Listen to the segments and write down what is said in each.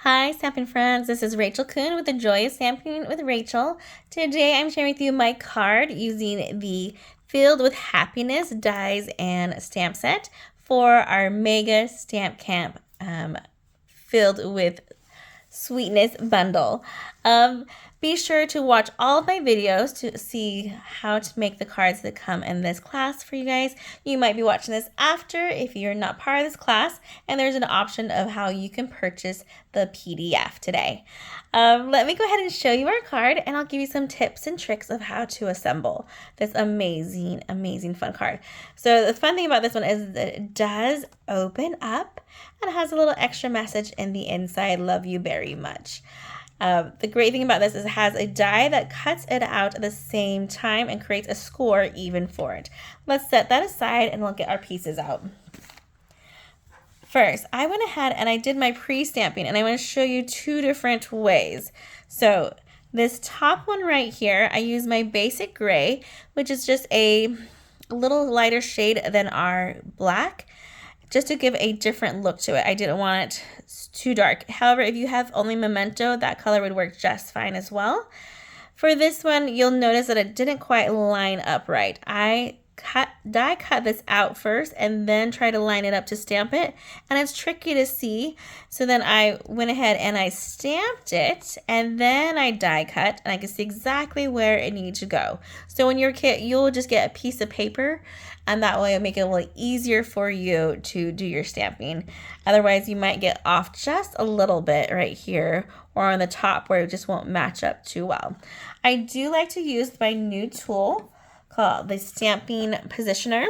Hi, Stampin' friends. This is Rachel Kuhn with The Joy of Stamping with Rachel. Today I'm sharing with you my card using the Filled with Happiness dies and stamp set for our Mega Stamp Camp Filled with Sweetness bundle. Be sure to watch all of my videos to see how to make the cards that come in this class for you guys. You might be watching this after if you're not part of this class, and there's an option of how you can purchase the PDF today. Let me go ahead and show you our card, and I'll give you some tips and tricks of how to assemble this amazing, amazing fun card. So the fun thing about this one is that it does open up and it has a little extra message in the inside. Love you very much. The great thing about this is it has a die that cuts it out at the same time and creates a score even for it. Let's set that aside and we'll get our pieces out. First, I went ahead and I did my pre-stamping, and I want to show you two different ways. So this top one right here, I use my basic gray, which is just a little lighter shade than our black, just to give a different look to it. I didn't want it too dark. However, if you have only Memento, that color would work just fine as well. For this one, you'll notice that it didn't quite line up right. I die cut this out first and then try to line it up to stamp it, and it's tricky to see. So then I went ahead and I stamped it, and then I die cut, and I can see exactly where it needs to go. So in your kit, you'll just get a piece of paper, and that way it'll make it a little easier for you to do your stamping. Otherwise, you might get off just a little bit right here or on the top where it just won't match up too well. I do like to use my new tool called the Stamping Positioner.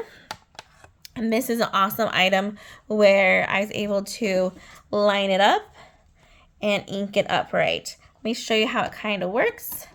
And this is an awesome item where I was able to line it up and ink it up right. Let me show you how it kind of works.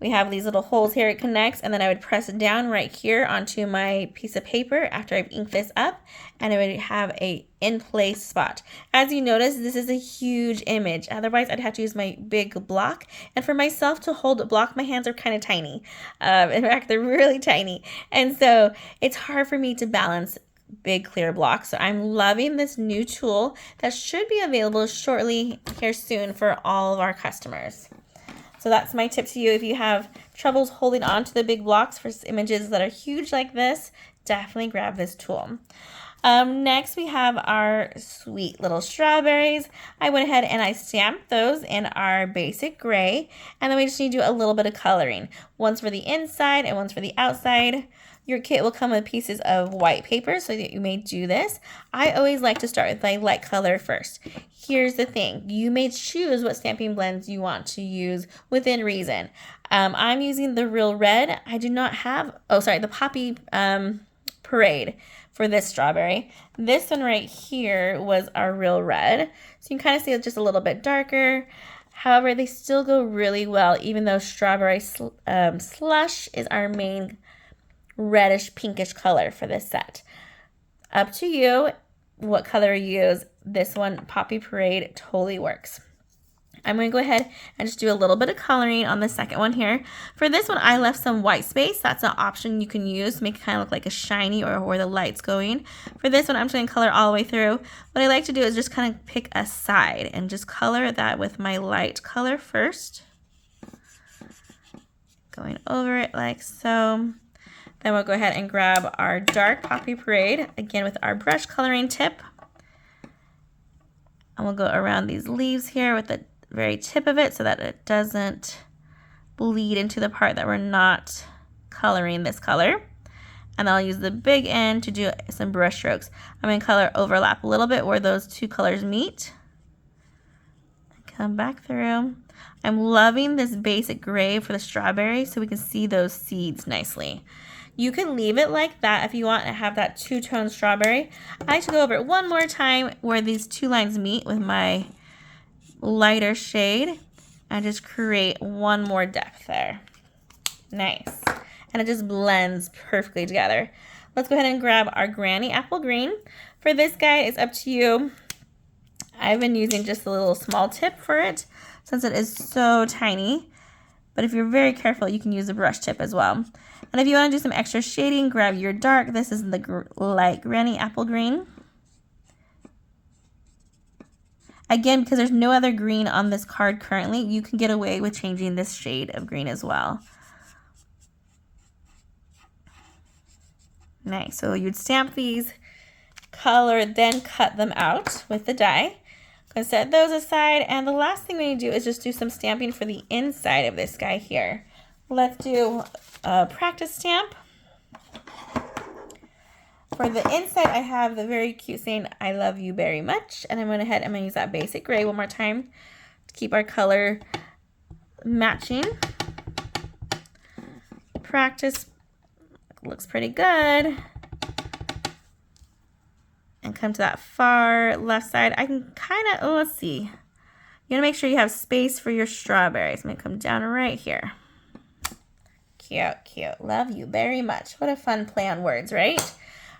We have these little holes here it connects, and then I would press it down right here onto my piece of paper after I've inked this up, and it would have a in-place spot. As you notice, this is a huge image. Otherwise, I'd have to use my big block, and for myself to hold a block, my hands are kind of tiny. In fact, they're really tiny, and so it's hard for me to balance big clear blocks. So I'm loving this new tool that should be available shortly here soon for all of our customers. So that's my tip to you. If you have troubles holding on to the big blocks for images that are huge like this, definitely grab this tool. Next, we have our sweet little strawberries. I went ahead and I stamped those in our basic gray, and then we just need to do a little bit of coloring. One's for the inside and one's for the outside. Your kit will come with pieces of white paper so that you may do this. I always like to start with my light color first. Here's the thing. You may choose what stamping blends you want to use within reason. I'm using the Real Red. I do not have, the Poppy Parade for this strawberry. This one right here was our Real Red. So you can kind of see it's just a little bit darker. However, they still go really well, even though Strawberry Slush is our main reddish pinkish color for this set. Up to you what color you use. This one, Poppy Parade, totally works. I'm going to go ahead and just do a little bit of coloring on the second one here. For this one, I left some white space. That's an option you can use to make it kind of look like a shiny or where the light's going. For this one, I'm just going to color all the way through. What I like to do is just kind of pick a side and just color that with my light color first. Going over it like so. Then we'll go ahead and grab our dark Poppy Parade, again with our brush coloring tip. And we'll go around these leaves here with the very tip of it so that it doesn't bleed into the part that we're not coloring this color. And I'll use the big end to do some brush strokes. I'm going to color overlap a little bit where those two colors meet. Come back through. I'm loving this basic gray for the strawberry so we can see those seeds nicely. You can leave it like that if you want to have that two-tone strawberry. I like to go over it one more time where these two lines meet with my lighter shade and just create one more depth there. Nice. And it just blends perfectly together. Let's go ahead and grab our Granny Apple Green. For this guy, it's up to you. I've been using just a little small tip for it since it is so tiny. But if you're very careful, you can use a brush tip as well. And if you want to do some extra shading, grab your dark. This is the light Granny Apple Green. Again, because there's no other green on this card currently, you can get away with changing this shade of green as well. Nice. So you'd stamp these, color, then cut them out with the die. I'm going to set those aside, and the last thing we need to do is just do some stamping for the inside of this guy here. Let's do a practice stamp. For the inside, I have the very cute saying, "I love you very much." And I went ahead, I'm going to use that basic gray one more time to keep our color matching. Practice looks pretty good. And come to that far left side. I can kind of, oh, let's see. You want to make sure you have space for your strawberries. I'm going to come down right here. Cute, cute. Love you very much. What a fun play on words, right?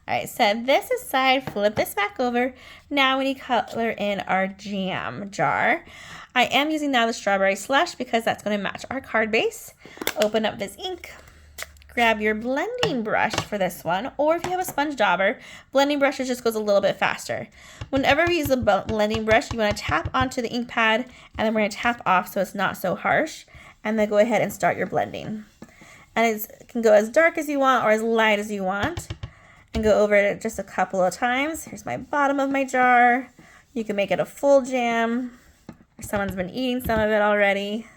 All right, set this aside, flip this back over. Now we need to color in our jam jar. I am using now the strawberry slush because that's going to match our card base. Open up this ink. Grab your blending brush for this one, or if you have a sponge dauber, blending brushes just goes a little bit faster. Whenever we use the blending brush, you want to tap onto the ink pad, and then we're going to tap off so it's not so harsh, and then go ahead and start your blending. And it can go as dark as you want or as light as you want, and go over it just a couple of times. Here's my bottom of my jar. You can make it a full jam. Someone's been eating some of it already.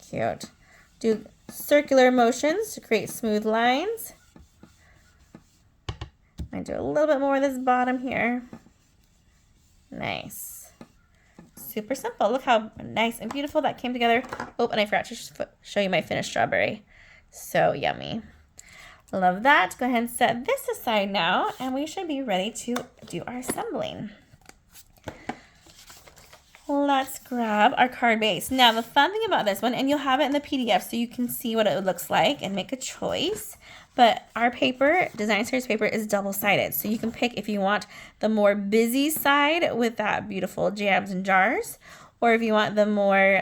Cute. Do circular motions to create smooth lines. I do a little bit more of this bottom here. Nice. Super simple. Look how nice and beautiful that came together. Oh, and I forgot to show you my finished strawberry. So yummy. Love that. Go ahead and set this aside now, and we should be ready to do our assembling. Let's grab our card base. Now, the fun thing about this one, and you'll have it in the PDF so you can see what it looks like and make a choice, but our paper, Design Series paper, is double-sided. So you can pick if you want the more busy side with that beautiful jams and jars, or if you want the more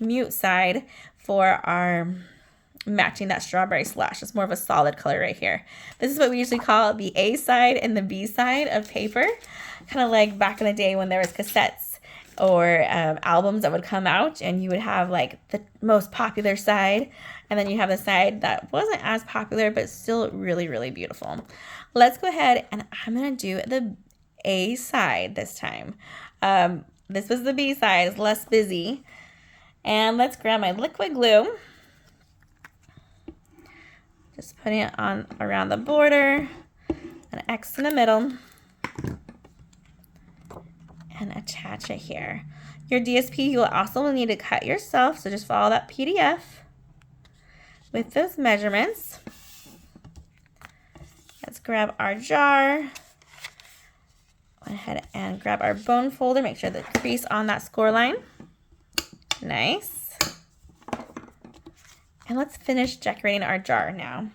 mute side for our matching that strawberry slush. It's more of a solid color right here. This is what we usually call the A side and the B side of paper, kind of like back in the day when there was cassettes or albums that would come out, and you would have like the most popular side, and then you have the side that wasn't as popular but still really, really beautiful. Let's go ahead, and I'm gonna do the A side this time. This was the B side, it's less busy. And let's grab my liquid glue. Just putting it on around the border, an X in the middle, and attach it here. Your DSP you'll also need to cut yourself, so just follow that PDF with those measurements. Let's grab our jar. Go ahead and grab our bone folder, make sure the crease on that score line. Nice. And let's finish decorating our jar now.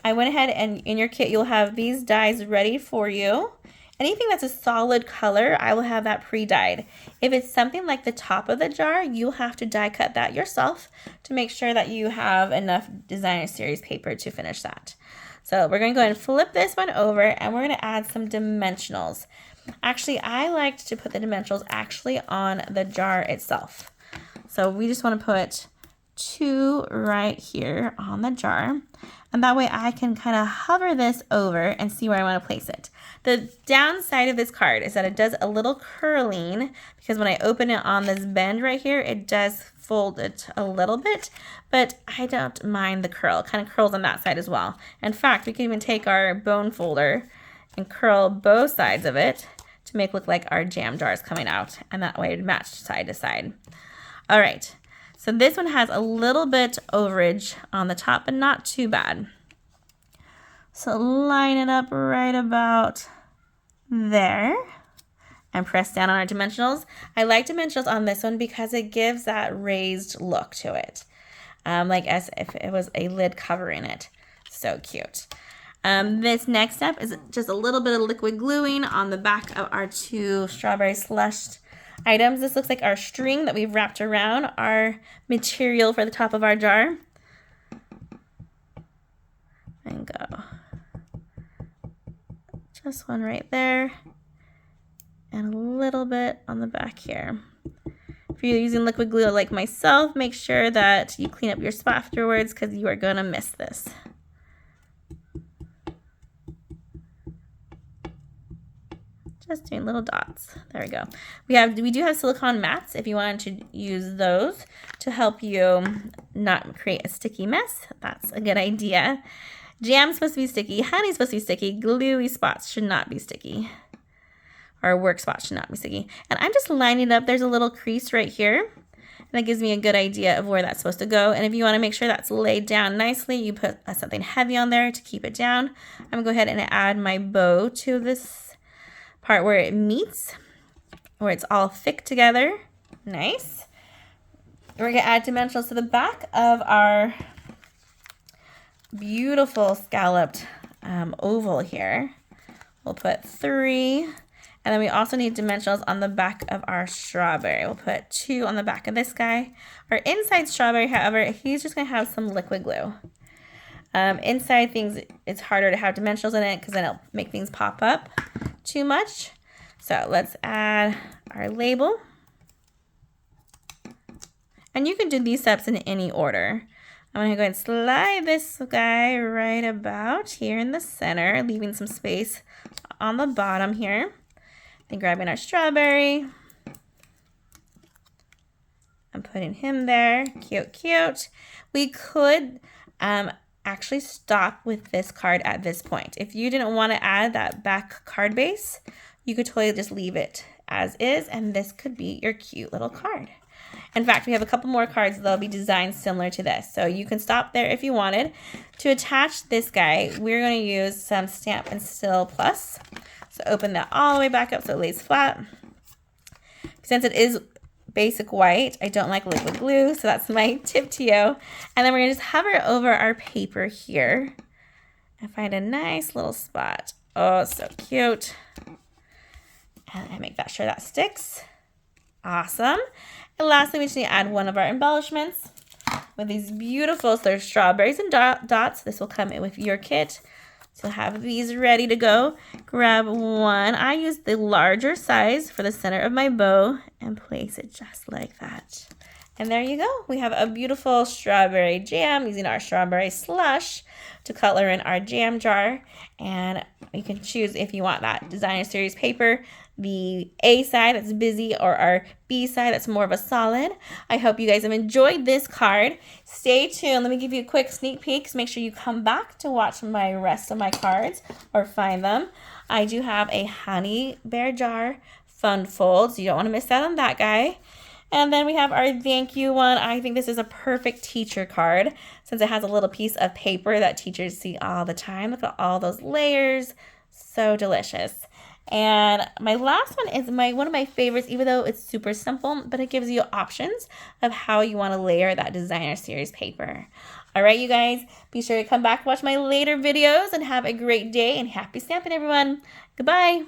I went ahead and in your kit you'll have these dies ready for you. Anything that's a solid color, I will have that pre-dyed. If it's something like the top of the jar, you'll have to die cut that yourself to make sure that you have enough Designer Series paper to finish that. So we're going to go ahead and flip this one over, and we're going to add some dimensionals. Actually, I liked to put the dimensionals actually on the jar itself. So we just want to put 2 right here on the jar. And that way I can kind of hover this over and see where I want to place it. The downside of this card is that it does a little curling, because when I open it on this bend right here, it does fold it a little bit, but I don't mind the curl. It kind of curls on that side as well. In fact, we can even take our bone folder and curl both sides of it to make it look like our jam jars coming out, and that way it matched side to side. All right. So this one has a little bit overage on the top, but not too bad. So line it up right about there and press down on our dimensionals. I like dimensionals on this one because it gives that raised look to it, like as if it was a lid covering it. So cute. This next step is just a little bit of liquid gluing on the back of our 2 strawberry slush items. This looks like our string that we've wrapped around our material for the top of our jar. And go. Just one right there. And a little bit on the back here. If you're using liquid glue like myself, make sure that you clean up your spot afterwards because you are going to miss this. Just doing little dots. There we go. We do have silicone mats if you wanted to use those to help you not create a sticky mess. That's a good idea. Jam's supposed to be sticky. Honey's supposed to be sticky. Gluey spots should not be sticky. Our work spots should not be sticky. And I'm just lining it up. There's a little crease right here. And that gives me a good idea of where that's supposed to go. And if you want to make sure that's laid down nicely, you put something heavy on there to keep it down. I'm going to go ahead and add my bow to this part where it meets, where it's all thick together. Nice. We're going to add dimensionals to the back of our beautiful scalloped oval here. We'll put 3. And then we also need dimensionals on the back of our strawberry. We'll put 2 on the back of this guy. Our inside strawberry, however, he's just going to have some liquid glue. Inside things, it's harder to have dimensionals in it because then it'll make things pop up too much. So let's add our label. And you can do these steps in any order. I'm going to go ahead and slide this guy right about here in the center, leaving some space on the bottom here. Then grabbing our strawberry and putting him there. Cute, cute. We could actually stop with this card at this point. If you didn't want to add that back card base, you could totally just leave it as is, and this could be your cute little card. In fact, we have a couple more cards that'll be designed similar to this, so you can stop there if you wanted. To attach this guy, we're going to use some Stampin' Still Plus. So open that all the way back up so it lays flat. Since it is basic white, I don't like liquid glue, so that's my tip to you. And then we're going to just hover over our paper here and find a nice little spot. Oh, so cute. And make sure that sticks. Awesome. And lastly, we just need to add one of our embellishments with these beautiful, so there's strawberries and dots. This will come in with your kit. So have these ready to go. Grab one. I use the larger size for the center of my bow and place it just like that. And there you go. We have a beautiful strawberry jam using our strawberry slush to color in our jam jar. And you can choose if you want that designer series paper, the A side that's busy, or our B side that's more of a solid. I hope you guys have enjoyed this card. Stay tuned. Let me give you a quick sneak peek. So make sure you come back to watch my rest of my cards or find them. I do have a honey bear jar fun fold, so you don't want to miss out on that guy. And then we have our thank you one. I think this is a perfect teacher card since it has a little piece of paper that teachers see all the time. Look at all those layers. So delicious. And my last one is one of my favorites, even though it's super simple, but it gives you options of how you want to layer that designer series paper. All right, you guys, be sure to come back and watch my later videos and have a great day and happy stamping, everyone. Goodbye.